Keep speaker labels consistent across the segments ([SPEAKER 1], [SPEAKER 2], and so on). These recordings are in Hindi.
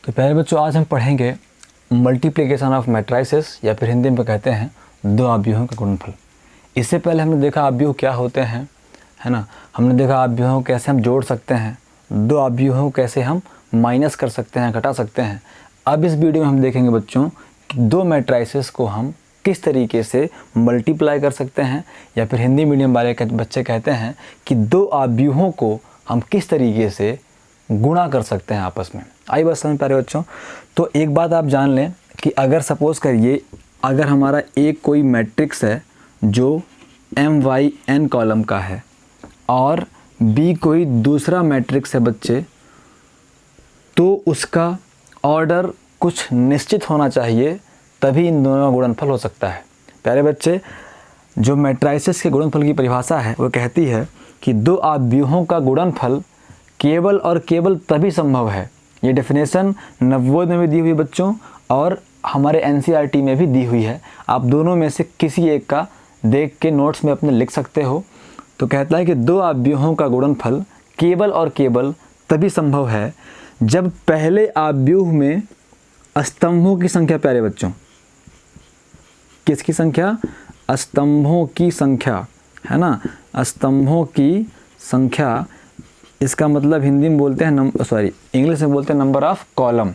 [SPEAKER 1] तो प्यारे बच्चों, आज हम पढ़ेंगे मल्टीप्लिकेशन ऑफ मैट्राइसेस, या फिर हिंदी में कहते हैं दो अवयवों का गुणनफल। इससे पहले हमने देखा अवयव क्या होते हैं, है ना। हमने देखा अवयवों कैसे हम जोड़ सकते हैं, दो अवयवों कैसे हम माइनस कर सकते हैं, घटा सकते हैं। अब इस वीडियो में हम देखेंगे बच्चों कि दो मैट्राइसेस को हम किस तरीके से मल्टीप्लाई कर सकते हैं, या फिर हिंदी मीडियम वाले बच्चे कहते हैं कि दो अवयवों को हम किस तरीके से गुणा कर सकते हैं आपस में। आई बात समझ प्यारे बच्चों। तो एक बात आप जान लें कि अगर सपोज़ करिए, अगर हमारा एक कोई मैट्रिक्स है जो MYN कॉलम का है और B कोई दूसरा मैट्रिक्स है बच्चे, तो उसका ऑर्डर कुछ निश्चित होना चाहिए, तभी इन दोनों का गुणनफल हो सकता है। प्यारे बच्चे, जो मैट्राइसेस के गुणनफल की परिभाषा है वो कहती है कि दो अवयवों का गुणनफल केवल और केवल तभी संभव है। ये डेफिनेशन नवोदय में भी दी हुई बच्चों, और हमारे NCERT में भी दी हुई है। आप दोनों में से किसी एक का देख के नोट्स में अपने लिख सकते हो। तो कहता है कि दो अवयवों का गुणनफल केवल और केवल तभी संभव है जब पहले अवयव में स्तंभों की संख्या, प्यारे बच्चों, किसकी संख्या? स्तंभों की संख्या, है ना। स्तंभों की संख्या, इसका मतलब हिंदी में बोलते हैं इंग्लिश में बोलते हैं नंबर ऑफ कॉलम।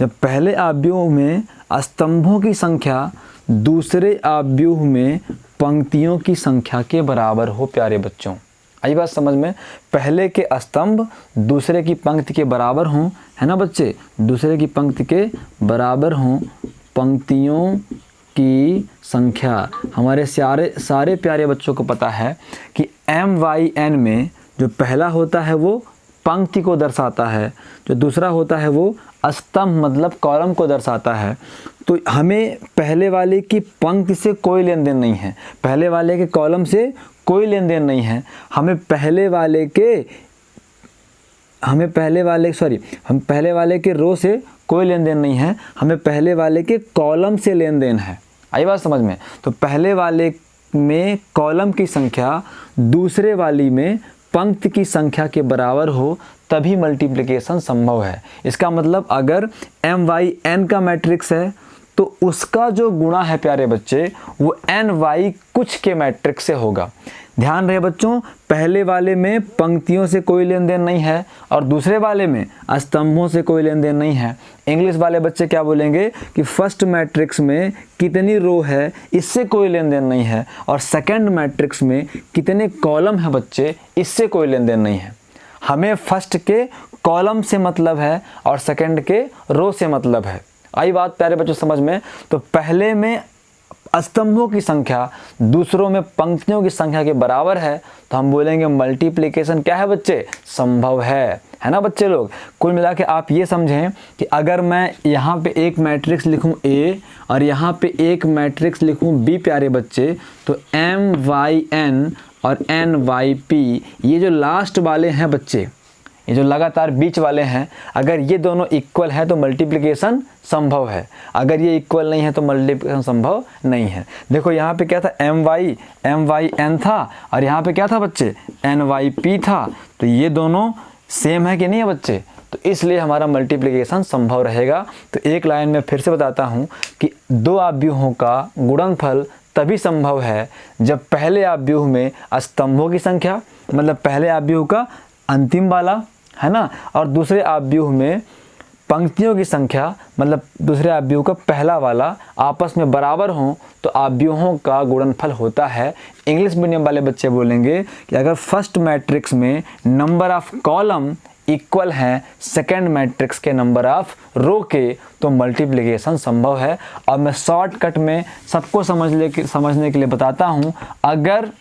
[SPEAKER 1] जब पहले अवयव में स्तंभों की संख्या दूसरे अवयव में पंक्तियों की संख्या के बराबर हो। प्यारे बच्चों, आई बात समझ में? पहले के स्तंभ दूसरे की पंक्ति के बराबर हों, है ना बच्चे, दूसरे की पंक्ति के बराबर हों। पंक्तियों की संख्या, हमारे सारे प्यारे बच्चों को पता है कि MYN में जो पहला होता है वो पंक्ति को दर्शाता है, जो दूसरा होता है वो स्तंभ मतलब कॉलम को दर्शाता है। तो हमें पहले वाले की पंक्ति से कोई लेन देन नहीं है, पहले वाले के कॉलम से कोई लेन देन नहीं है। हम पहले वाले के रो से कोई लेन देन नहीं है, हमें पहले वाले के कॉलम से लेन देन है। आई बात समझ में? तो पहले वाले में कॉलम की संख्या दूसरे वाली में पंक्ति की संख्या के बराबर हो, तभी मल्टीप्लिकेशन संभव है। इसका मतलब अगर MYN का मैट्रिक्स है तो उसका जो गुणा है प्यारे बच्चे वो NY कुछ के मैट्रिक्स से होगा। ध्यान रहे बच्चों, पहले वाले में पंक्तियों से कोई लेन देन नहीं है और दूसरे वाले में स्तंभों से कोई लेन देन नहीं है। इंग्लिश वाले बच्चे क्या बोलेंगे कि फर्स्ट मैट्रिक्स में कितनी रो है इससे कोई लेन देन नहीं है, और सेकंड मैट्रिक्स में कितने कॉलम है बच्चे इससे कोई लेन देन नहीं है। हमें फर्स्ट के कॉलम से मतलब है और सेकंड के रो से मतलब है। आई बात प्यारे बच्चों समझ में? तो पहले में स्तंभों की संख्या दूसरों में पंक्तियों की संख्या के बराबर है, तो हम बोलेंगे मल्टीप्लिकेशन क्या है बच्चे? संभव है ना बच्चे लोग। कुल मिला के आप ये समझें कि अगर मैं यहाँ पे एक मैट्रिक्स लिखूँ A और यहाँ पे एक मैट्रिक्स लिखूँ B प्यारे बच्चे, तो MYN और NYP ये जो लास्ट वाले हैं बच्चे, ये जो लगातार बीच वाले हैं, अगर ये दोनों इक्वल है तो मल्टीप्लिकेशन संभव है, अगर ये इक्वल नहीं है तो मल्टीप्लिकेशन संभव नहीं है। देखो यहाँ पे क्या था? MYN था, और यहाँ पे क्या था बच्चे? NYP था। तो ये दोनों सेम है कि नहीं है बच्चे? तो इसलिए हमारा मल्टीप्लिकेशन संभव रहेगा। तो एक लाइन में फिर से बताता हूँ कि दो अवयवों का गुणनफल तभी संभव है जब पहले अवयव में स्तंभों की संख्या मतलब पहले अवयव का अंतिम वाला, है ना, और दूसरे अवयव में पंक्तियों की संख्या मतलब दूसरे अवयव का पहला वाला आपस में बराबर हों, तो अवयवों का गुणनफल होता है। इंग्लिश मीडियम वाले बच्चे बोलेंगे कि अगर फर्स्ट मैट्रिक्स में नंबर ऑफ कॉलम इक्वल हैं सेकंड मैट्रिक्स के नंबर ऑफ रो के, तो मल्टीप्लिकेशन संभव है। और मैं शॉर्टकट में सबको समझने के लिए बताता हूँ, अगर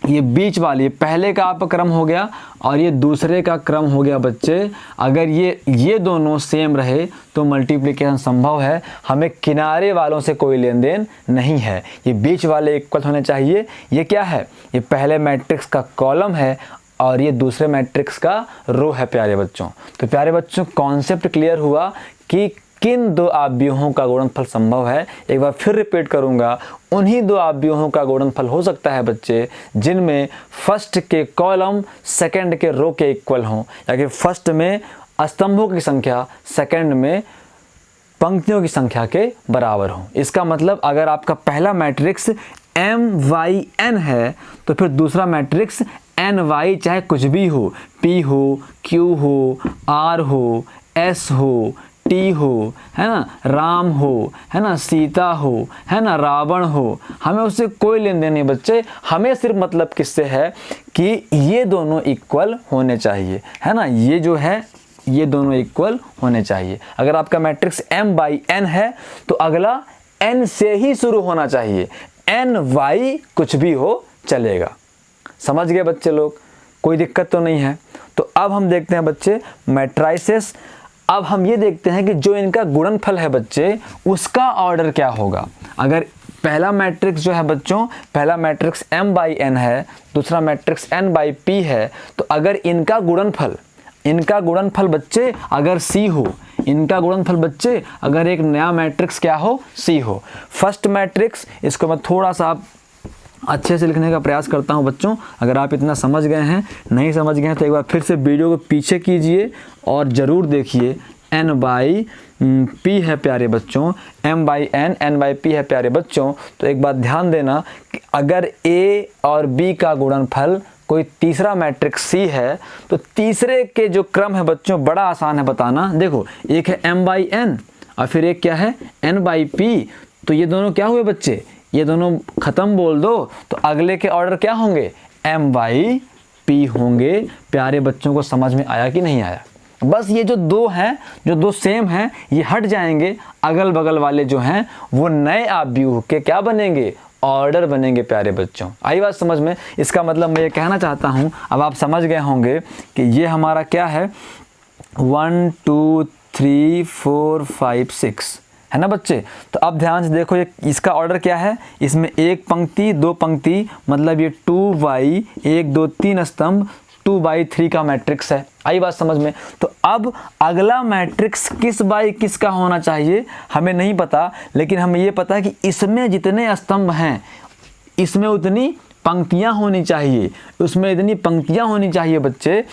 [SPEAKER 1] ये बीच वाली पहले का आपका क्रम हो गया और ये दूसरे का क्रम हो गया बच्चे, अगर ये दोनों सेम रहे तो मल्टीप्लिकेशन संभव है। हमें किनारे वालों से कोई लेन देन नहीं है, ये बीच वाले इक्वल होने चाहिए। ये क्या है? ये पहले मैट्रिक्स का कॉलम है और ये दूसरे मैट्रिक्स का रो है प्यारे बच्चों। तो प्यारे बच्चों, कॉन्सेप्ट क्लियर हुआ कि किन दो अवयवों का गुणनफल संभव है। एक बार फिर रिपीट करूंगा, उन्हीं दो अवयवों का गुणनफल हो सकता है बच्चे जिनमें फर्स्ट के कॉलम सेकंड के रो के इक्वल हों, या कि फर्स्ट में स्तंभों की संख्या सेकंड में पंक्तियों की संख्या के बराबर हो। इसका मतलब अगर आपका पहला मैट्रिक्स MYN है तो फिर दूसरा मैट्रिक्स NY चाहे कुछ भी हो, P हो, Q हो, R हो, S हो, T हो, है ना, राम हो, है ना, सीता हो, है ना, रावण हो, हमें उससे कोई लेन देन नहीं बच्चे। हमें सिर्फ मतलब किससे है कि ये दोनों इक्वल होने चाहिए, है ना, ये जो है ये दोनों इक्वल होने चाहिए। अगर आपका मैट्रिक्स M/N है तो अगला N से ही शुरू होना चाहिए, NY कुछ भी हो चलेगा। समझ गए बच्चे लोग, कोई दिक्कत तो नहीं है। तो अब हम देखते हैं बच्चे मैट्राइसेस। अब हम ये देखते हैं कि जो इनका गुणनफल है बच्चे उसका ऑर्डर क्या होगा। अगर पहला मैट्रिक्स जो है बच्चों, पहला मैट्रिक्स M/N है, दूसरा मैट्रिक्स N/P है, तो अगर इनका गुणनफल बच्चे अगर C हो, इनका गुणनफल बच्चे अगर एक नया मैट्रिक्स क्या हो, C हो। फर्स्ट मैट्रिक्स, इसको मैं थोड़ा सा अच्छे से लिखने का प्रयास करता हूं बच्चों। अगर आप इतना समझ गए हैं, नहीं समझ गए हैं तो एक बार फिर से वीडियो को पीछे कीजिए और ज़रूर देखिए। N/P है प्यारे बच्चों, M/N, N/P है प्यारे बच्चों। तो एक बात ध्यान देना कि अगर A और B का गुणनफल कोई तीसरा मैट्रिक्स C है तो तीसरे के जो क्रम है बच्चों बड़ा आसान है बताना। देखो, एक है M/N और फिर एक क्या है N/P। तो ये दोनों क्या हुए बच्चे, ये दोनों ख़त्म बोल दो तो अगले के ऑर्डर क्या होंगे, M/P होंगे। प्यारे बच्चों को समझ में आया कि नहीं आया? बस ये जो दो हैं, जो दो सेम हैं, ये हट जाएंगे, अगल बगल वाले जो हैं वो नए आव्यूह के क्या बनेंगे, ऑर्डर बनेंगे प्यारे बच्चों। आई बात समझ में? इसका मतलब मैं ये कहना चाहता हूँ, अब आप समझ गए होंगे कि ये हमारा क्या है, 1 2 3 4 5 6 है ना बच्चे। तो अब ध्यान से देखो, ये इसका ऑर्डर क्या है, इसमें एक पंक्ति दो पंक्ति, मतलब ये 2 1 2 3 स्तंभ 2/3 का मैट्रिक्स है। आई बात समझ में? तो अब अगला मैट्रिक्स किस बाई किस का होना चाहिए हमें नहीं पता, लेकिन हमें ये पता है कि इसमें जितने स्तंभ हैं इसमें उतनी पंक्तियां होनी चाहिए, उसमें इतनी पंक्तियां होनी चाहिए बच्चे।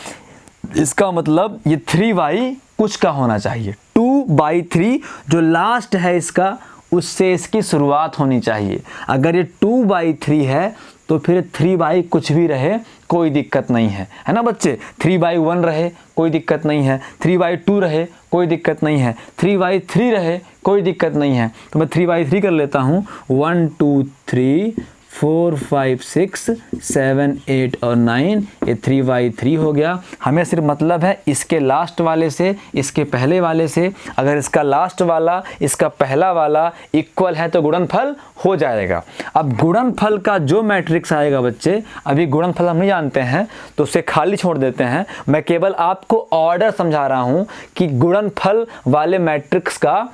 [SPEAKER 1] इसका मतलब ये 3 कुछ का होना चाहिए, 2/3 जो लास्ट है इसका, उससे इसकी शुरुआत होनी चाहिए। अगर ये 2/3 है तो फिर 3 कुछ भी रहे कोई दिक्कत नहीं है ना बच्चे। 3/1 रहे कोई दिक्कत नहीं है, 3/2 रहे कोई दिक्कत नहीं है, 3/3 रहे कोई दिक्कत नहीं है। तो मैं 3/3 कर लेता हूँ, 1 2 3 4 5 6 7 8 और 9, ये 3/3 हो गया। हमें सिर्फ मतलब है इसके लास्ट वाले से इसके पहले वाले से, अगर इसका लास्ट वाला इसका पहला वाला इक्वल है तो गुणनफल हो जाएगा। अब गुणनफल का जो मैट्रिक्स आएगा बच्चे, अभी गुणनफल हम नहीं जानते हैं तो उसे खाली छोड़ देते हैं। मैं केवल आपको ऑर्डर समझा रहा हूँ कि गुणनफल वाले मैट्रिक्स का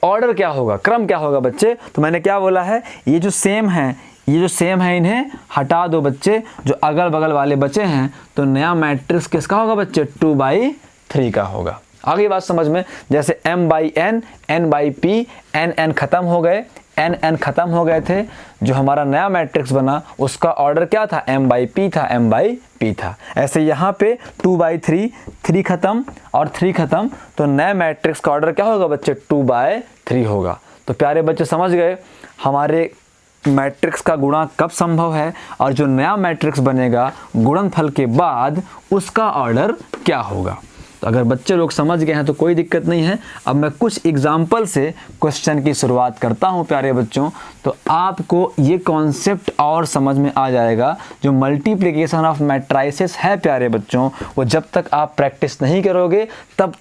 [SPEAKER 1] ऑर्डर क्या होगा, क्रम क्या होगा बच्चे। तो मैंने क्या बोला है, ये जो सेम है इन्हें हटा दो बच्चे, जो अगल बगल वाले बचे हैं, तो नया मैट्रिक्स किसका होगा बच्चे, 2/3 का होगा। आगे बात समझ में? जैसे M/N, N/P, N खत्म हो गए, N खत्म हो गए थे, जो हमारा नया मैट्रिक्स बना उसका ऑर्डर क्या था, M/P था, M/P था। ऐसे यहाँ पे 2/3, 3 खत्म और 3 खत्म, तो नए मैट्रिक्स का ऑर्डर क्या होगा बच्चे, 2/3 होगा। तो प्यारे बच्चे समझ गए हमारे मैट्रिक्स का गुणा कब संभव है और जो नया मैट्रिक्स बनेगा गुणनफल के बाद उसका ऑर्डर क्या होगा। तो अगर बच्चे लोग समझ गए हैं तो कोई दिक्कत नहीं है। अब मैं कुछ एग्जाम्पल से क्वेश्चन की शुरुआत करता हूं प्यारे बच्चों, तो आपको ये कॉन्सेप्ट और समझ में आ जाएगा। जो मल्टीप्लिकेशन ऑफ मैट्राइसेस है प्यारे बच्चों, वो जब तक आप प्रैक्टिस नहीं करोगे तब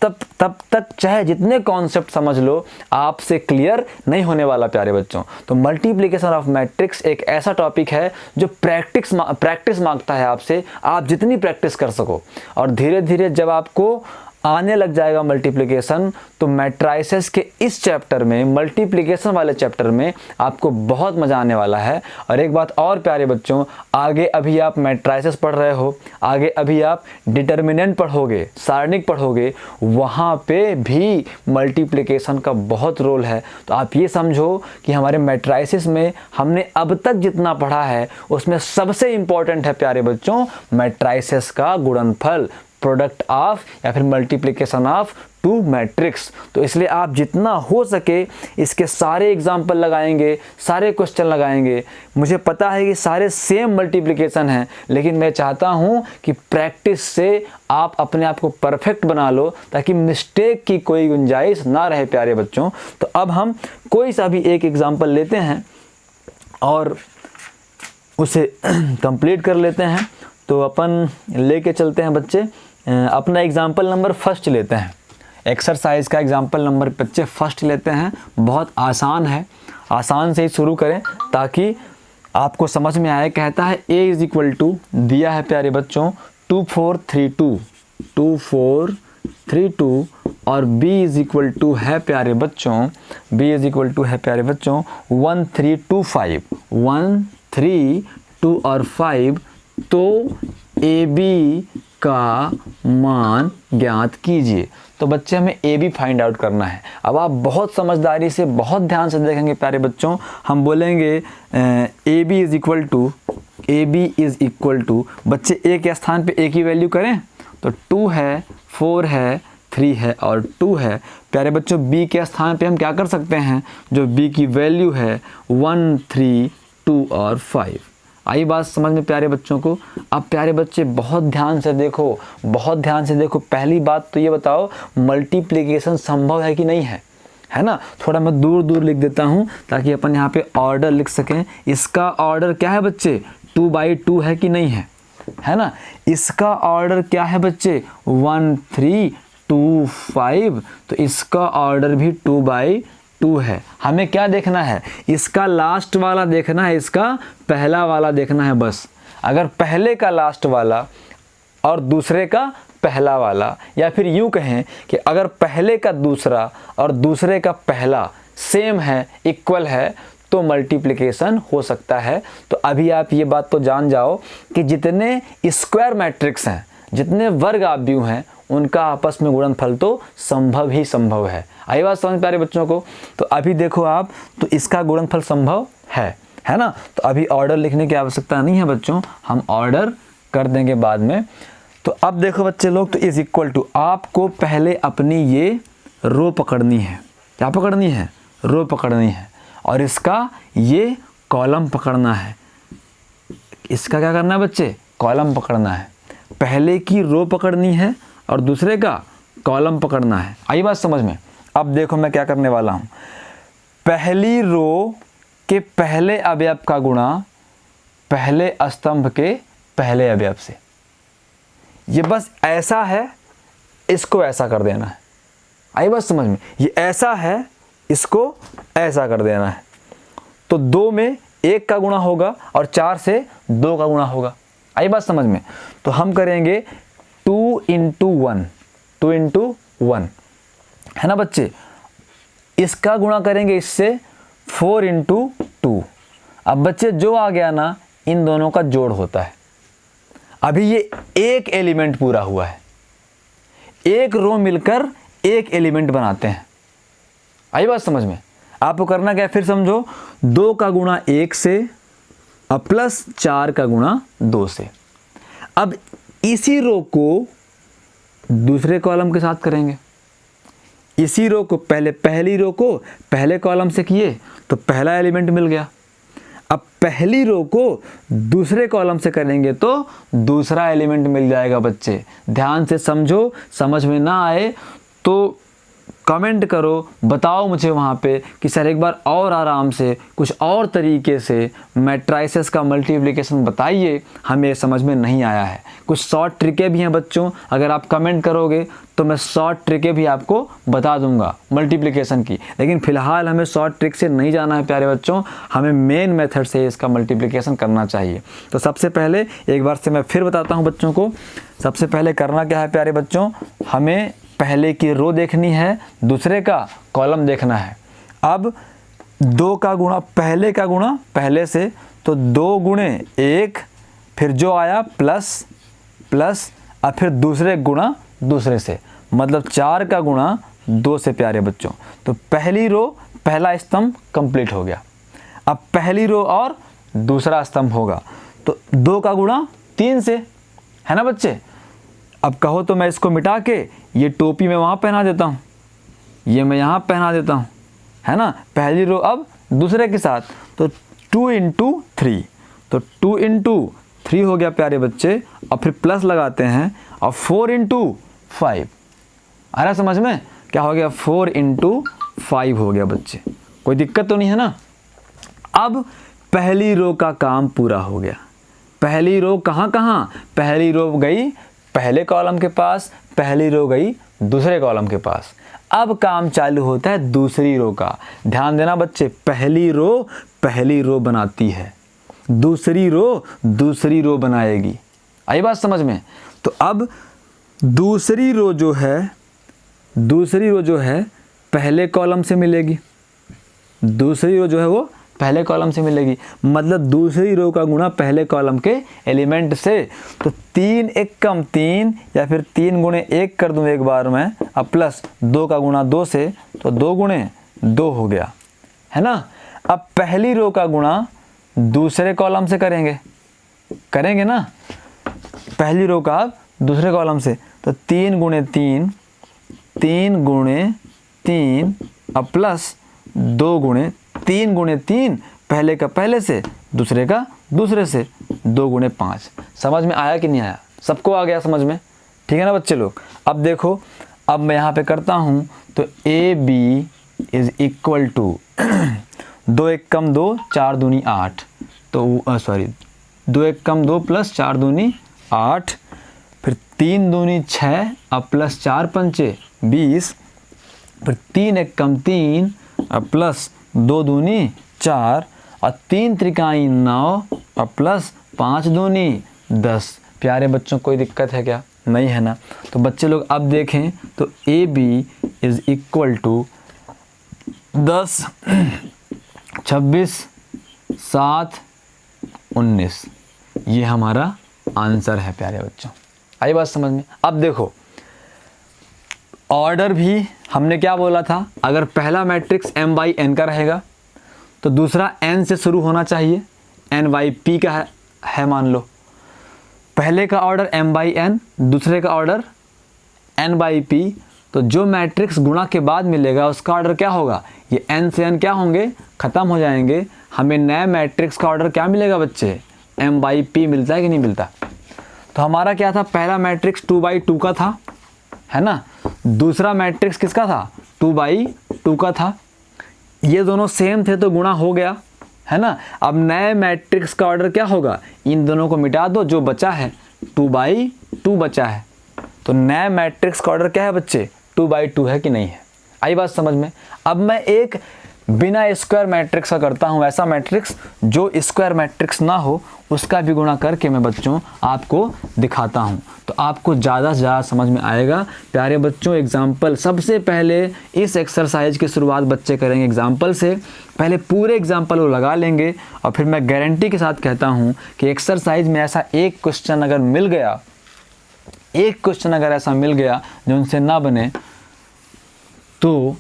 [SPEAKER 1] तक चाहे जितने कॉन्सेप्ट समझ लो आपसे क्लियर नहीं होने वाला प्यारे बच्चों। तो मल्टीप्लिकेशन ऑफ मैट्रिक्स एक ऐसा टॉपिक है जो प्रैक्टिस मांगता है आपसे, आप जितनी प्रैक्टिस कर सको। और धीरे धीरे जब आपको आने लग जाएगा मल्टीप्लिकेशन, तो मैट्राइसेस के इस चैप्टर में, मल्टीप्लिकेशन वाले चैप्टर में आपको बहुत मज़ा आने वाला है। और एक बात और प्यारे बच्चों, आगे अभी आप मैट्राइसेस पढ़ रहे हो, आगे अभी आप डिटर्मिनेंट पढ़ोगे, सारणिक पढ़ोगे, वहाँ पे भी मल्टीप्लिकेशन का बहुत रोल है। तो आप ये समझो कि हमारे मैट्राइसेस में हमने अब तक जितना पढ़ा है उसमें सबसे इम्पॉर्टेंट है प्यारे बच्चों मैट्राइसेस का गुणनफल। प्रोडक्ट ऑफ या फिर मल्टीप्लिकेशन ऑफ टू मैट्रिक्स। तो इसलिए आप जितना हो सके इसके सारे एग्जाम्पल लगाएंगे, सारे क्वेश्चन लगाएंगे। मुझे पता है कि सारे सेम मल्टीप्लिकेशन हैं, लेकिन मैं चाहता हूं कि प्रैक्टिस से आप अपने आप को परफेक्ट बना लो ताकि मिस्टेक की कोई गुंजाइश ना रहे प्यारे बच्चों। तो अब हम कोई सा भी एक एग्जाम्पल लेते हैं और उसे कंप्लीट कर लेते हैं। तो अपन लेके चलते हैं बच्चे अपना एग्जाम्पल नंबर फर्स्ट लेते हैं। एक्सरसाइज का एग्जाम्पल नंबर बच्चे फर्स्ट लेते हैं। बहुत आसान है, आसान से ही शुरू करें ताकि आपको समझ में आए। कहता है a इज इक्वल टू, दिया है प्यारे बच्चों 2432 और b इज इक्वल टू है प्यारे बच्चों, b इज इक्वल टू है प्यारे बच्चों 1325, 1 3 2 और 5। तो AB का मान ज्ञात कीजिए। तो बच्चे हमें AB फाइंड आउट करना है। अब आप बहुत समझदारी से, बहुत ध्यान से देखेंगे प्यारे बच्चों। हम बोलेंगे AB इज इक्वल टू बच्चे A के स्थान पे A की वैल्यू करें तो 2 है, 4 है, 3 है और 2 है। प्यारे बच्चों B के स्थान पे हम क्या कर सकते हैं, जो B की वैल्यू है 1 3 2 और 5। आई बात समझ में प्यारे बच्चों को। अब प्यारे बच्चे बहुत ध्यान से देखो, बहुत ध्यान से देखो। पहली बात तो ये बताओ मल्टीप्लिकेशन संभव है कि नहीं है, है ना। थोड़ा मैं दूर दूर लिख देता हूँ ताकि अपन यहाँ पे ऑर्डर लिख सकें। इसका ऑर्डर क्या है बच्चे, 2/2 है कि नहीं है ना। इसका ऑर्डर क्या है बच्चे 1 3 2 5, तो इसका ऑर्डर भी 2/2 है। हमें क्या देखना है, इसका लास्ट वाला देखना है, इसका पहला वाला देखना है बस। अगर पहले का लास्ट वाला और दूसरे का पहला वाला, या फिर यूं कहें कि अगर पहले का दूसरा और दूसरे का पहला सेम है, इक्वल है, तो मल्टीप्लिकेशन हो सकता है। तो अभी आप ये बात तो जान जाओ कि जितने स्क्वायर मैट्रिक्स हैं, जितने वर्ग आव्यूह हैं, उनका आपस में गुणनफल तो संभव ही संभव है। आई बात समझ प्यारे बच्चों को। तो अभी देखो आप, तो इसका गुणनफल संभव है ना। तो अभी ऑर्डर लिखने की आवश्यकता नहीं है बच्चों, हम ऑर्डर कर देंगे बाद में। तो अब देखो बच्चे लोग, तो इज इक्वल टू, आपको पहले अपनी ये रो पकड़नी है। क्या पकड़नी है, रो पकड़नी है, और इसका ये कॉलम पकड़ना है। इसका क्या करना है बच्चे, कॉलम पकड़ना है। पहले की रो पकड़नी है और दूसरे का कॉलम पकड़ना है। आई बात समझ में। अब देखो मैं क्या करने वाला हूं, पहली रो के पहले अवयव का गुणा पहले स्तंभ के पहले अवयव से। ये बस ऐसा है, इसको ऐसा कर देना है। आई बात समझ में, ये ऐसा है, इसको ऐसा कर देना है। तो 2 में 1 का गुणा होगा और 4 से 2 का गुणा होगा। आई बात समझ में। तो हम करेंगे 2 × 1, 2 × 1 है ना बच्चे। इसका गुणा करेंगे इससे 4 × 2। अब बच्चे जो आ गया ना, इन दोनों का जोड़ होता है। अभी ये एक एलिमेंट पूरा हुआ है, एक रो मिलकर एक एलिमेंट बनाते हैं। आई बात समझ में। आपको करना क्या है, फिर समझो, 2 का गुणा 1 से और प्लस 4 का गुणा 2 से। अब इसी रो को दूसरे कॉलम के साथ करेंगे। इसी रो को पहली रो को पहले कॉलम से किए तो पहला एलिमेंट मिल गया। अब पहली रो को दूसरे कॉलम से करेंगे तो दूसरा एलिमेंट मिल जाएगा बच्चे। ध्यान से समझो, समझ में ना आए तो कमेंट करो, बताओ मुझे वहाँ पे कि सर एक बार और आराम से कुछ और तरीके से मैट्राइसेस का मल्टीप्लिकेशन बताइए, हमें समझ में नहीं आया है। कुछ शॉर्ट ट्रिकें भी हैं बच्चों, अगर आप कमेंट करोगे तो मैं शॉर्ट ट्रिकें भी आपको बता दूंगा मल्टीप्लिकेशन की। लेकिन फ़िलहाल हमें शॉर्ट ट्रिक से नहीं जाना है प्यारे बच्चों, हमें मेन मेथड से इसका मल्टीप्लिकेशन करना चाहिए। तो सबसे पहले एक बार से मैं फिर बताता हूँ बच्चों को, सबसे पहले करना क्या है प्यारे बच्चों, हमें पहले की रो देखनी है, दूसरे का कॉलम देखना है। अब 2 का गुणा पहले का गुणा पहले से, तो 2 गुणे 1, फिर जो आया प्लस प्लस, और फिर दूसरे गुणा दूसरे से, मतलब 4 का गुणा 2 से प्यारे बच्चों। तो पहली रो पहला स्तंभ कंप्लीट हो गया। अब पहली रो और दूसरा स्तंभ होगा तो 2 का गुणा 3 से, है ना बच्चे। अब कहो तो मैं इसको मिटा के ये टोपी मैं वहाँ पहना देता हूँ, ये मैं यहाँ पहना देता हूँ, है ना। पहली रो अब दूसरे के साथ, तो 2 × 3, तो 2 × 3 हो गया प्यारे बच्चे, और फिर प्लस लगाते हैं, और 4 × 5 आ रहा समझ में, क्या हो गया 4 × 5 हो गया बच्चे, कोई दिक्कत तो नहीं है ना। अब पहली रो का काम पूरा हो गया। पहली रो कहाँ, पहली रो गई पहले कॉलम के पास, पहली रो गई दूसरे कॉलम के पास। अब काम चालू होता है दूसरी रो का। ध्यान देना बच्चे, पहली रो बनाती है, दूसरी रो बनाएगी। आई बात समझ में। तो अब दूसरी रो जो है पहले कॉलम से मिलेगी, दूसरी रो जो है वो पहले कॉलम से मिलेगी, मतलब दूसरी रो का गुणा पहले कॉलम के एलिमेंट से। तो 3 × 1 = 3, या फिर 3 × 1 कर दूं एक बार में, अब प्लस 2 का गुणा 2 से, तो 2 × 2 हो गया, है ना। अब पहली रो का गुणा दूसरे कॉलम से करेंगे ना, पहली रो का दूसरे कॉलम से, तो 3 × 3, 3 × 3, अब प्लस 2 × 3 × 3, पहले का पहले से, दूसरे का दूसरे से, 2 × 5। समझ में आया कि नहीं आया? सबको आ गया समझ में, ठीक है ना बच्चे लोग। अब देखो, अब मैं यहाँ पे करता हूँ, तो AB = 2 × 1 = 2, 4 दूनी 8, तो सॉरी 2 × 1 = 2 + 4 दूनी 8, फिर 3 दूनी 6, अब प्लस 4 पंचे 20, फिर 3 × 1 = 3, अब प्लस 2 दूनी 4, और 3 त्रिकाई 9, और प्लस 5 दूनी 10। प्यारे बच्चों कोई दिक्कत है क्या? नहीं है ना। तो बच्चे लोग अब देखें, तो AB = 10, 26, 7, 19, ये हमारा आंसर है प्यारे बच्चों। आई बात समझ में। अब देखो, ऑर्डर भी हमने क्या बोला था, अगर पहला मैट्रिक्स m/n का रहेगा तो दूसरा n से शुरू होना चाहिए, n/p का है मान लो। पहले का ऑर्डर m/n, दूसरे का ऑर्डर n/p, तो जो मैट्रिक्स गुणा के बाद मिलेगा उसका ऑर्डर क्या होगा, ये n से n क्या होंगे, ख़त्म हो जाएंगे। हमें नए मैट्रिक्स का ऑर्डर क्या मिलेगा बच्चे, m/p मिलता है कि नहीं मिलता। तो हमारा क्या था, पहला मैट्रिक्स 2/2 का था, है ना। दूसरा मैट्रिक्स किसका था, 2/2 का था। ये दोनों सेम थे तो गुणा हो गया, है ना। अब नए मैट्रिक्स का ऑर्डर क्या होगा, इन दोनों को मिटा दो, जो बचा है 2/2 बचा है, तो नए मैट्रिक्स का ऑर्डर क्या है बच्चे, 2/2 है कि नहीं है। आई बात समझ में। अब मैं एक बिना स्क्वायर मैट्रिक्स का करता हूँ, ऐसा मैट्रिक्स जो स्क्वायर मैट्रिक्स ना हो उसका भी गुणा करके मैं बच्चों आपको दिखाता हूँ, तो आपको ज़्यादा से ज़्यादा समझ में आएगा। प्यारे बच्चों, एग्जाम्पल सबसे पहले इस एक्सरसाइज की शुरुआत बच्चे करेंगे एग्जाम्पल से। पहले पूरे एग्जाम्पल वो लगा लेंगे, और फिर मैं गारंटी के साथ कहता हूँ कि एक्सरसाइज में ऐसा एक क्वेश्चन अगर मिल गया, एक क्वेश्चन अगर ऐसा मिल गया जो उनसे ना बने, तो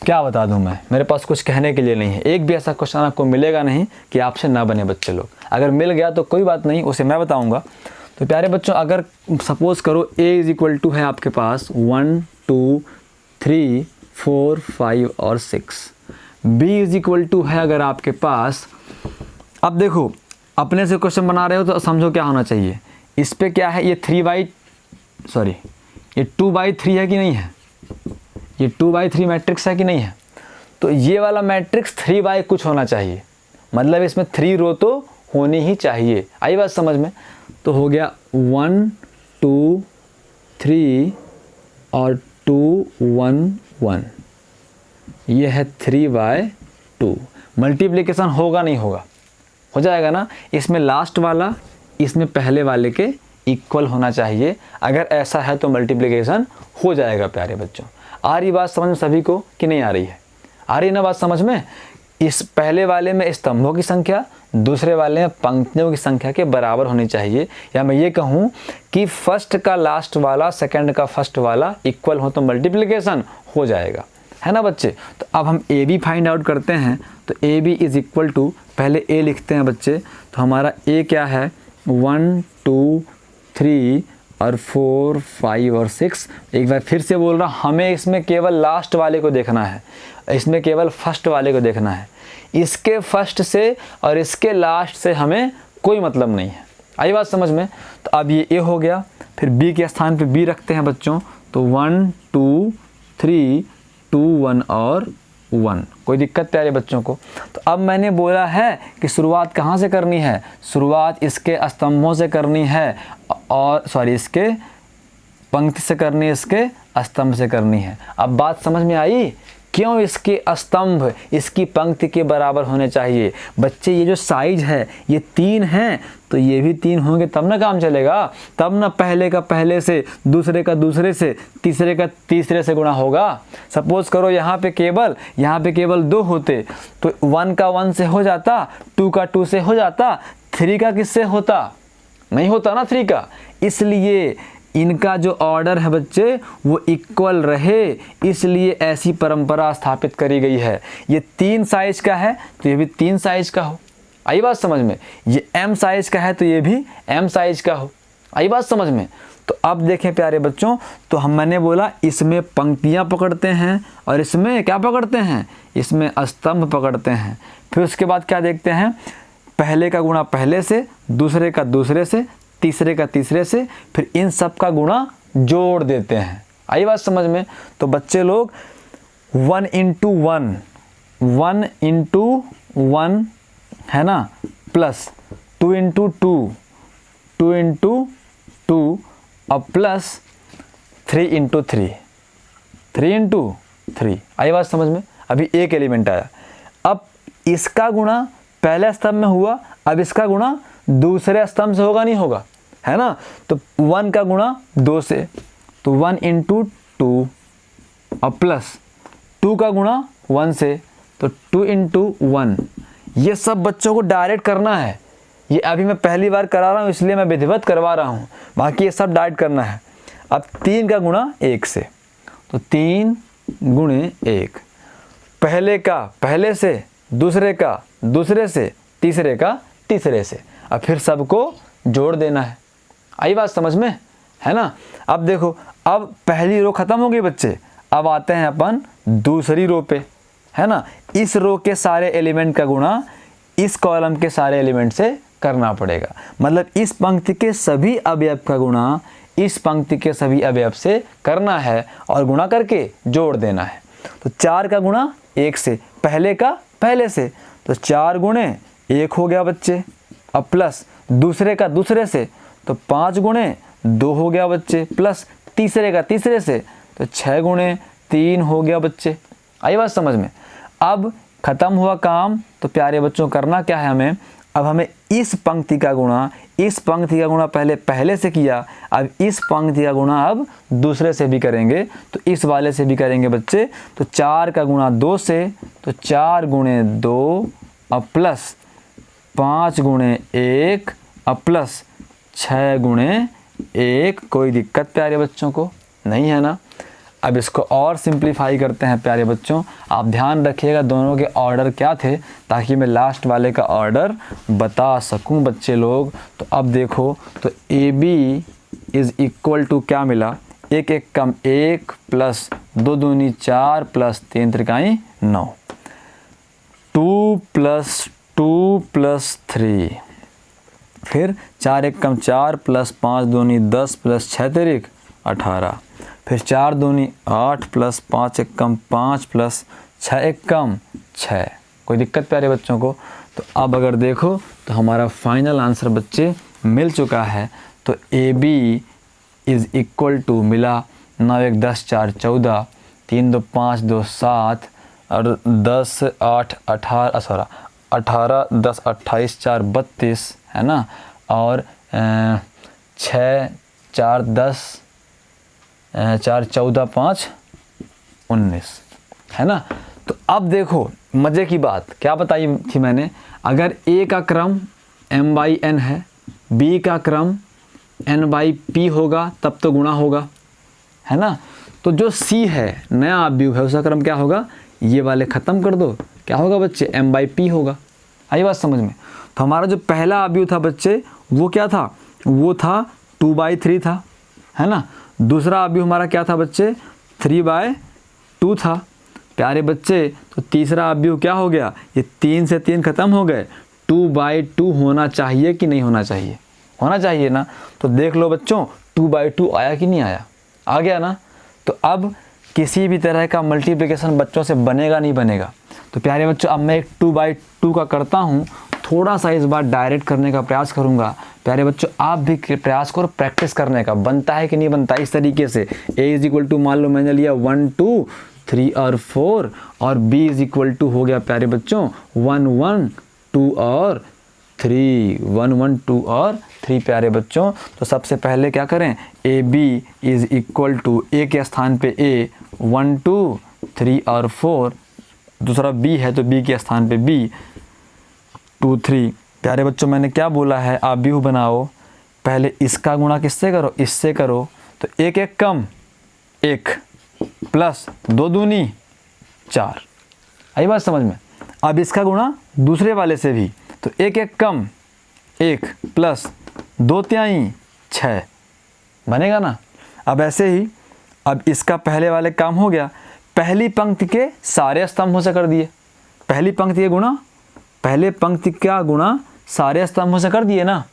[SPEAKER 1] क्या बता दूं मैं, मेरे पास कुछ कहने के लिए नहीं है। एक भी ऐसा क्वेश्चन आपको मिलेगा नहीं कि आपसे ना बने बच्चे लोग। अगर मिल गया तो कोई बात नहीं, उसे मैं बताऊंगा। तो प्यारे बच्चों, अगर सपोज़ करो A = है आपके पास 1, 2, 3, 4, 5 और 6, B = है अगर आपके पास, अब देखो अपने से क्वेश्चन बना रहे हो तो समझो क्या होना चाहिए। इस पे क्या है, ये 2/3 है कि नहीं है, ये 2/3 मैट्रिक्स है कि नहीं है। तो ये वाला मैट्रिक्स 3/, कुछ होना चाहिए, मतलब इसमें 3 रो तो होनी ही चाहिए। आई बात समझ में। तो हो गया 1, 2, 3 और 2, 1, 1, ये है 3/2। मल्टीप्लिकेशन होगा नहीं होगा, हो जाएगा ना। इसमें लास्ट वाला इसमें पहले वाले के इक्वल होना चाहिए, अगर ऐसा है तो मल्टीप्लिकेशन हो जाएगा। प्यारे बच्चों, आ रही बात समझ में सभी को कि नहीं आ रही है? आ रही ना बात समझ में। इस पहले वाले में स्तंभों की संख्या, दूसरे वाले में पंक्तियों की संख्या के बराबर होनी चाहिए, या मैं ये कहूँ कि फर्स्ट का लास्ट वाला सेकंड का फर्स्ट वाला इक्वल हो तो मल्टीप्लिकेशन हो जाएगा, है ना बच्चे। तो अब हम ए बी फाइंड आउट करते हैं। तो ए बी = पहले ए लिखते हैं बच्चे। तो हमारा ए क्या है, 1, 2, 3 और 4, 5 और 6। एक बार फिर से बोल रहा हूँ, हमें इसमें केवल लास्ट वाले को देखना है, इसमें केवल फर्स्ट वाले को देखना है। इसके फर्स्ट से और इसके लास्ट से हमें कोई मतलब नहीं है। आई बात समझ में? तो अब ये ए हो गया, फिर बी के स्थान पे बी रखते हैं बच्चों। तो 1 2 3 2 1 और 1। कोई दिक्कत प्यारे बच्चों को? तो अब मैंने बोला है कि शुरुआत कहाँ से करनी है? शुरुआत इसके स्तंभों से करनी है, और इसके पंक्ति से करनी है, इसके स्तंभ से करनी है। अब बात समझ में आई? क्यों इसके स्तंभ इसकी पंक्ति के बराबर होने चाहिए? बच्चे ये जो साइज है ये 3 हैं, तो ये भी 3 होंगे तब ना काम चलेगा, तब ना पहले का पहले से, दूसरे का दूसरे से, तीसरे का तीसरे से गुणा होगा। सपोज करो यहाँ पे केवल 2 होते तो 1 का 1 से हो जाता, 2 का 2 से हो जाता, 3 का किससे होता? नहीं होता ना 3 का। इसलिए इनका जो ऑर्डर है बच्चे वो इक्वल रहे, इसलिए ऐसी परंपरा स्थापित करी गई है। ये 3 साइज का है तो ये भी 3 साइज का हो। आई बात समझ में? ये m साइज का है तो ये भी m साइज का हो। आई बात समझ में? तो अब देखें प्यारे बच्चों, तो मैंने बोला इसमें पंक्तियां पकड़ते हैं और इसमें क्या पकड़ते हैं? इसमें स्तंभ पकड़ते हैं। फिर उसके बाद क्या देखते हैं? पहले का गुणा पहले से, दूसरे का दूसरे से, तीसरे का तीसरे से, फिर इन सब का गुणा जोड़ देते हैं। आई बात समझ में? तो बच्चे लोग 1 into 1 है ना, प्लस 2 into 2 into 2 और प्लस 3 into 3 into 3। आई बात समझ में? अभी एक एलिमेंट आया। अब इसका गुणा पहले स्तंभ में हुआ, अब इसका गुणा दूसरे स्तंभ से होगा, नहीं होगा, है ना? तो 1 का गुणा 2 से, तो 1 into 2 और प्लस 2 का गुणा 1 से, तो 2 into 1। ये सब बच्चों को डायरेक्ट करना है। ये अभी मैं पहली बार करा रहा हूँ इसलिए मैं विधिवत करवा रहा हूँ, बाकी ये सब डायरेक्ट करना है। अब 3 का गुणा 1 से, तो 3 गुणे 1, पहले का पहले से, दूसरे का दूसरे से, तीसरे का तीसरे से। अब फिर सबको जोड़ देना है। आई बात समझ में? है ना? अब देखो, अब पहली रो खत्म हो गई बच्चे, अब आते हैं अपन दूसरी रो पे, है ना? इस रो के सारे एलिमेंट का गुणा इस कॉलम के सारे एलिमेंट से करना पड़ेगा। मतलब इस पंक्ति के सभी अवयव का गुणा इस पंक्ति के सभी अवयव से करना है और गुणा करके जोड़ देना है। तो 4 का गुणा 1 से, पहले का पहले से, तो 4 गुणे 1 हो गया बच्चे, अब प्लस दूसरे का दूसरे से, तो 5 गुणे 2 हो गया बच्चे, प्लस तीसरे का तीसरे से, तो 6 गुणे 3 हो गया बच्चे। आई बात समझ में? अब खत्म हुआ काम। तो प्यारे बच्चों करना क्या है हमें? अब हमें इस पंक्ति का गुणा पहले से किया, अब इस पंक्ति का गुणा अब दूसरे से भी करेंगे, तो इस वाले से भी करेंगे बच्चे। तो 4 का गुणा 2 से, तो 4 गुणे 2 अब प्लस 5 गुणे 1 अब प्लस 6 गुणे 1। कोई दिक्कत प्यारे बच्चों को नहीं है ना? अब इसको और सिंप्लीफाई करते हैं प्यारे बच्चों। आप ध्यान रखिएगा दोनों के ऑर्डर क्या थे, ताकि मैं लास्ट वाले का ऑर्डर बता सकूं बच्चे लोग। तो अब देखो, तो A B is equal to क्या मिला? 1 1 कम 1 प्लस 2 दूनी 4 प्लस 3 त्रिकाई 9, 2 प्लस 2 प्लस 3, फिर 4 1 कम 4 प्लस 5 दूनी 10 प्लस 6 तिरिक 18, फिर 4 दूनी 8 प्लस 5 1 कम 5 प्लस 6 1 कम 6। कोई दिक्कत प्यारे बच्चों को? तो अब अगर देखो तो हमारा फाइनल आंसर बच्चे मिल चुका है। तो A B is equal to मिला 9 1 10 4 14, 3 2 5 2 7 और 10 8 18 10 28 4 32, है ना? और 6 4 10 4 14 5 19, है ना? तो अब देखो मज़े की बात क्या बताई थी मैंने, अगर ए का क्रम m/n है, बी का क्रम n/p होगा, तब तो गुणा होगा, है ना? तो जो c है नया अवयव है उसका क्रम क्या होगा? ये वाले ख़त्म कर दो, क्या होगा बच्चे? m/p होगा। आई बात समझ में? तो हमारा जो पहला अवयव था बच्चे वो क्या था? वो था 2/3 था, है ना। दूसरा अवयव हमारा क्या था बच्चे, 3/2 था प्यारे बच्चे। तो तीसरा अवयव क्या हो गया, ये 3 से 3 खत्म हो गए, 2/2 होना चाहिए कि नहीं होना चाहिए, होना चाहिए ना। तो देख लो बच्चों 2/2 आया कि नहीं आया, आ गया ना। तो अब किसी भी तरह का मल्टीप्लिकेशन बच्चों से बनेगा नहीं बनेगा। तो प्यारे बच्चों अब मैं एक 2/2 का करता हूँ, थोड़ा सा इस बार डायरेक्ट करने का प्रयास करूँगा। प्यारे बच्चों आप भी प्रयास करो प्रैक्टिस करने का, बनता है कि नहीं बनता इस तरीके से। a मान लो मैंने लिया 1 2 3 और 4 और b हो गया प्यारे बच्चों 1 1 2 और 3, 1 1 2 और 3 प्यारे बच्चों। तो सबसे पहले क्या करें, AB a के स्थान पे a 1 2 3 और 4, दूसरा b है तो b के स्थान पे b 2 3। प्यारे बच्चों मैंने क्या बोला है, आप भी बनाओ, पहले इसका गुणा किससे करो, इससे करो। तो 1 1 कम 1 प्लस 2 दूनी 4, आई बात समझ में। अब इसका गुणा दूसरे वाले से भी, तो 1 1 कम 1 प्लस 2 तिहाई 6 बनेगा ना। अब ऐसे ही अब इसका पहले वाले काम हो गया, पहली पंक्ति के सारे स्तंभों से कर दिए, पहली पंक्ति के गुणा, पहले पंक्ति का गुणा सारे स्तंभों से कर दिए ना।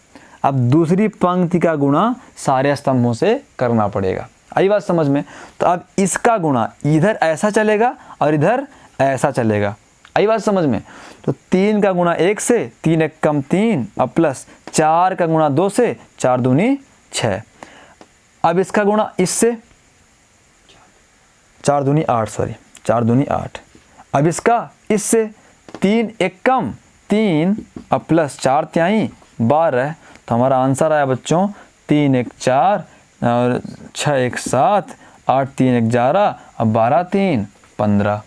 [SPEAKER 1] अब दूसरी पंक्ति का गुणा सारे स्तंभों से करना पड़ेगा, आई बात समझ में। तो अब इसका गुणा इधर ऐसा चलेगा और इधर ऐसा चलेगा, आई बात समझ में। तो 3 का गुणा 1 से, 3 1 कम 3 और प्लस 4 का गुणा 2 से, 4 दूनी 6। अब इसका गुणा इससे 4 दूनी 8, सॉरी 4 दूनी 8। अब इसका इससे 3 1 कम 3 और प्लस 4 तिहाई 12। तो हमारा आंसर आया बच्चों 3 1 4 और 6 1 7 8 3 1 11 और 12 3 15।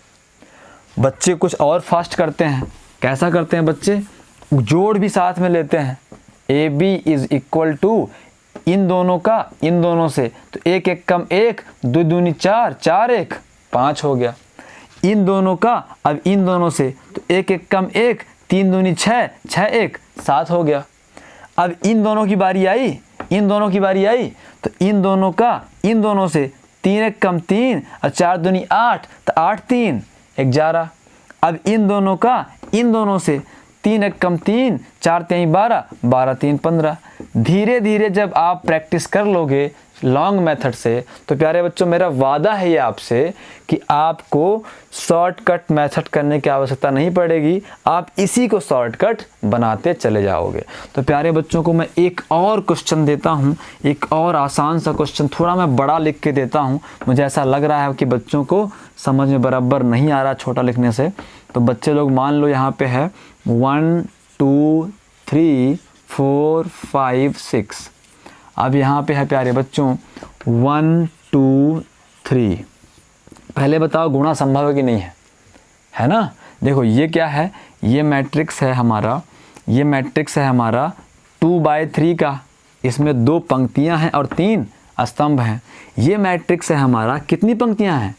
[SPEAKER 1] बच्चे कुछ और फास्ट करते हैं, कैसा करते हैं बच्चे, जोड़ भी साथ में लेते हैं। AB इन दोनों का इन दोनों से, तो 1 1 कम 1 2 दूनी 4 4 1 5 हो गया। इन दोनों का अब इन दोनों से, तो 1 1 कम 1 3 दूनी 6 6 1 7 हो गया। अब इन दोनों की बारी आई, इन दोनों की बारी आई, तो इन दोनों का इन दोनों से, 3 1 कम 3 और 4 दूनी 8, तो 8 3 11। अब इन दोनों का इन दोनों से, 3 1 कम 3 4 3 12 12 3 15। धीरे धीरे जब आप प्रैक्टिस कर लोगे लॉन्ग मेथड से, तो प्यारे बच्चों मेरा वादा है ये आपसे कि आपको शॉर्टकट मेथड करने की आवश्यकता नहीं पड़ेगी, आप इसी को शॉर्टकट बनाते चले जाओगे। तो प्यारे बच्चों को मैं एक और क्वेश्चन देता हूँ, एक और आसान सा क्वेश्चन, थोड़ा मैं बड़ा लिख के देता हूँ, मुझे ऐसा लग रहा है कि बच्चों को समझ में बराबर नहीं आ रहा छोटा लिखने से। तो बच्चे लोग मान लो यहाँ पे है 1 2 3 4 5 6। अब यहाँ पे है प्यारे बच्चों 1 2 3। पहले बताओ गुणा संभव है कि नहीं है ना। देखो ये क्या है, ये मैट्रिक्स है हमारा, ये मैट्रिक्स है हमारा 2/3 का, इसमें 2 पंक्तियाँ हैं और 3 स्तंभ हैं। ये मैट्रिक्स है हमारा, कितनी पंक्तियाँ हैं,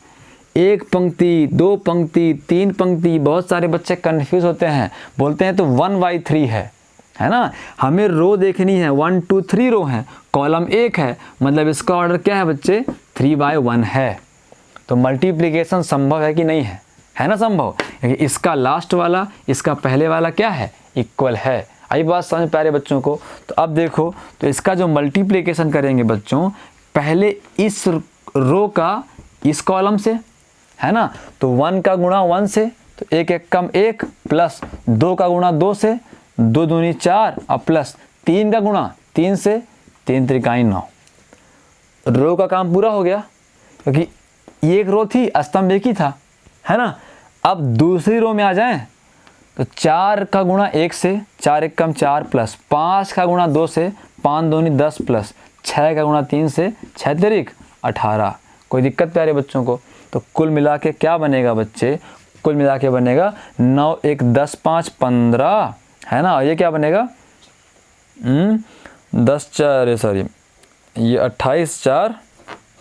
[SPEAKER 1] 1 पंक्ति 2 पंक्ति 3 पंक्ति। बहुत सारे बच्चे कन्फ्यूज़ होते हैं, बोलते हैं तो 1/3 है ना। हमें रो देखनी है, 1 2 3 रो है, कॉलम 1 है, मतलब इसका ऑर्डर क्या है बच्चे 3/1 है। तो मल्टीप्लिकेशन संभव है कि नहीं है ना संभव, क्योंकि इसका लास्ट वाला इसका पहले वाला क्या है, इक्वल है। आई बात समझ प्यारे बच्चों को। तो अब देखो, तो इसका जो मल्टीप्लिकेशन करेंगे बच्चों, पहले इस रो का इस कॉलम से, है ना। तो 1 का गुणा 1 से, तो 1 1 कम 1 प्लस 2 का गुणा 2 से, 2 दूनी 4 और प्लस 3 का गुणा 3 से, 3 त्रिकाई 9। रो का काम पूरा हो गया, क्योंकि ये एक रो थी, स्तंभ एक ही था, है ना। अब दूसरी रो में आ जाएं, तो 4 का गुणा 1 से, 4 1 कम 4 प्लस 5 का गुणा 2 से, 5 दूनी 10 प्लस 6 का गुणा 3 से, 6 तिरिक 18। कोई दिक्कत प्यारे बच्चों को। तो कुल मिला के क्या बनेगा बच्चे, कुल मिला के बनेगा 9 1 10 5 15, है ना। और ये क्या बनेगा 10 4 सॉरी ये 28 4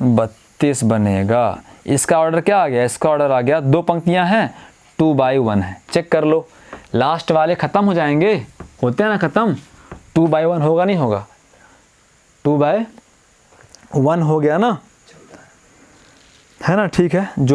[SPEAKER 1] 32 बनेगा। इसका ऑर्डर क्या आ गया, इसका ऑर्डर आ गया, 2 पंक्तियां हैं, 2/1 है। चेक कर लो, लास्ट वाले ख़त्म हो जाएंगे, होते हैं ना ख़त्म, 2/1 होगा नहीं होगा, 1 हो गया ना, है ना, ठीक है। जो